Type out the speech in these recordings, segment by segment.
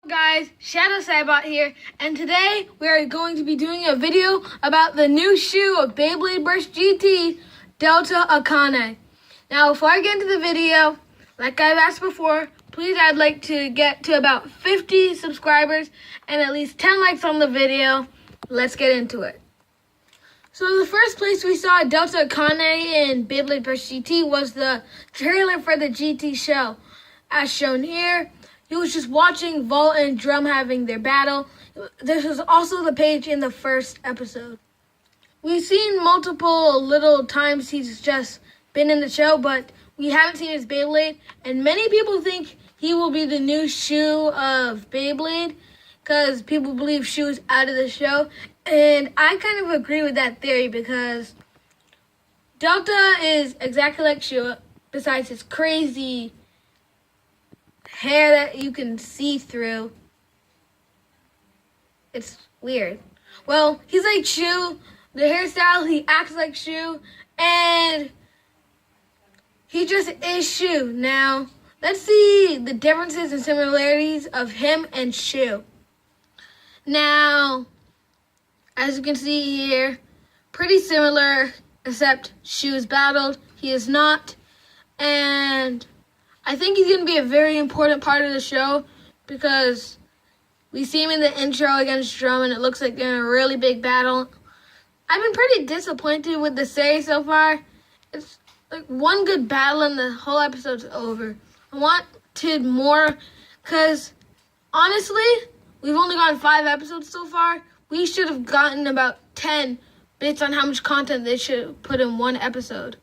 Guys, Shadow Cybot here, and today we are going to be doing a video about the new shoe of Beyblade Burst GT, Delta Akane. Now, before I get into the video, like I've asked before, please I'd like to get to about 50 subscribers and at least 10 likes on the video. Let's get into it. So the first place we saw Delta Akane in Beyblade Burst GT was the trailer for the GT show. As shown here, he was just watching Vault and Drum having their battle. This was also the page in the first episode. We've seen multiple little times he's just been in the show, but we haven't seen his Beyblade. And many people think he will be the new Shu of Beyblade because people believe Shu is out of the show. And I kind of agree with that theory because Delta is exactly like Shu, besides his crazy hair that you can see through. It's weird. Well, he's like Shu. The hairstyle, he acts like Shu. And he just is Shu. Now, let's see the differences and similarities of him and Shu. Now, as you can see here, pretty similar, except Shu is battled. He is not. And I think he's going to be a very important part of the show because we see him in the intro against Drum and it looks like they're in a really big battle. I've been pretty disappointed with the series so far. It's like one good battle and the whole episode's over. I wanted more because honestly, we've only gotten 5 episodes so far. We should have gotten about 10 based on how much content they should put in one episode.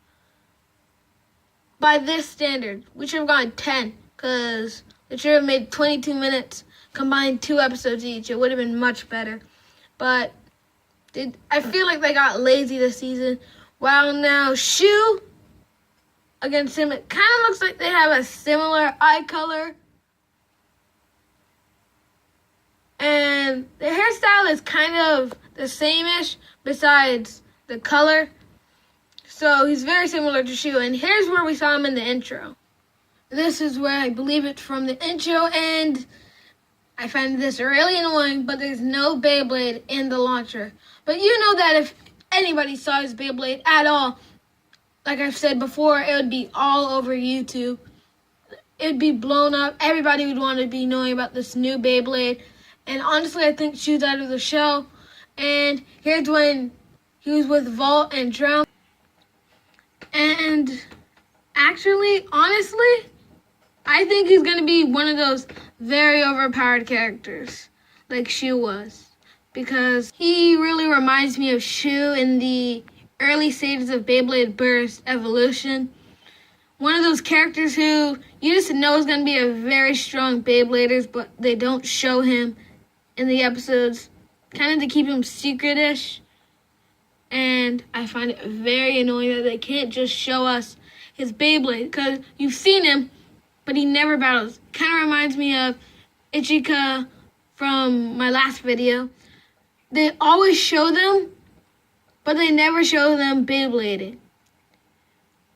By this standard, we should have gotten 10 because they should have made 22 minutes, combined 2 episodes each. It would have been much better. But I feel like they got lazy this season. While now Shu against him, it kind of looks like they have a similar eye color. And the hairstyle is kind of the same-ish besides the color. So he's very similar to Shu, and here's where we saw him in the intro. This is where I believe it's from the intro, and I find this really annoying, but there's no Beyblade in the launcher. But you know that if anybody saw his Beyblade at all, like I've said before, it would be all over YouTube. It would be blown up. Everybody would want to be knowing about this new Beyblade. And honestly, I think Shu's out of the show. And here's when he was with Vault and Drum. And actually, honestly, I think he's going to be one of those very overpowered characters like Shu was. Because he really reminds me of Shu in the early stages of Beyblade Burst Evolution. One of those characters who you just know is going to be a very strong Beyblader, but they don't show him in the episodes, kind of to keep him secret-ish. And I find it very annoying that they can't just show us his Beyblade. Because you've seen him, but he never battles. Kind of reminds me of Ichika from my last video. They always show them, but they never show them Beyblading.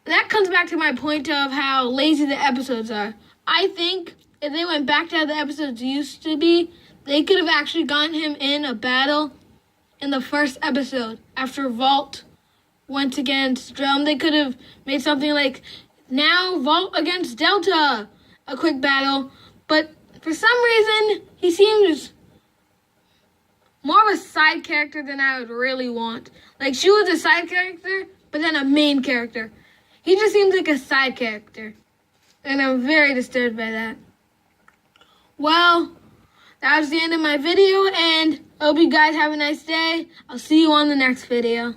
That comes back to my point of how lazy the episodes are. I think if they went back to how the episodes used to be, they could have actually gotten him in a battle in the first episode. After Vault went against Drum, they could have made something like, now Vault against Delta, a quick battle. But for some reason, he seems more of a side character than I would really want. Like, Shu was a side character, but then a main character. He just seems like a side character. And I'm very disturbed by that. Well, that was the end of my video, and I hope you guys have a nice day. I'll see you on the next video.